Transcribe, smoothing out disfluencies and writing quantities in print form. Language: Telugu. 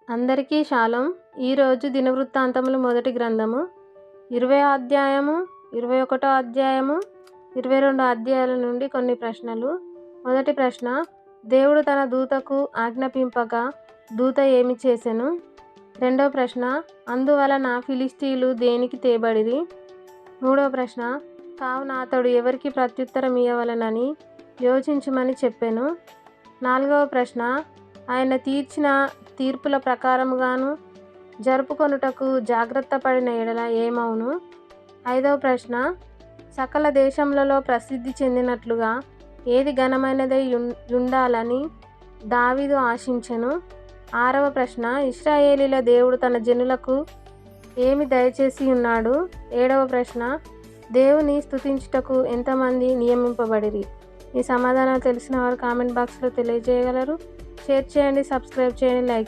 అందరికీ షాలోం. ఈరోజు దినవృత్తాంతములు మొదటి గ్రంథము 20 అధ్యాయము, 21 అధ్యాయము, 22 అధ్యాయాల నుండి కొన్ని ప్రశ్నలు. మొదటి ప్రశ్న, దేవుడు తన దూతకు ఆజ్ఞాపింపగా దూత ఏమి చేసెను? రెండవ ప్రశ్న, అందువలన ఫిలిష్తీయులు దేనికి తేబడిరి? మూడవ ప్రశ్న, కావున అతడు ఎవరికి ప్రత్యుత్తరం ఇయ్యవలెనని యోచించుమని చెప్పెను? నాలుగవ ప్రశ్న, ఆయన తీర్చిన తీర్పుల ప్రకారముగాను జరుపుకొనుటకు జాగ్రత్త పడిన ఎడల ఏమవును? ఐదవ ప్రశ్న, సకల దేశములలో ప్రసిద్ధి చెందినట్లుగా ఏది ఘనమైనదై ఉండాలని దావీదు ఆశించెను? ఆరవ ప్రశ్న, ఇశ్రాయేలీల దేవుడు తన జనులకు ఏమి దయచేసి ఉన్నాడు? ఏడవ ప్రశ్న, దేవుని స్తుతించుటకు ఎంతమంది నియమింపబడిరి? ఈ సమాధానాలు తెలిసిన వారు కామెంట్ బాక్స్లో తెలియజేయగలరు. షేర్ చేయండి, సబ్స్క్రైబ్ చేయండి, లైక్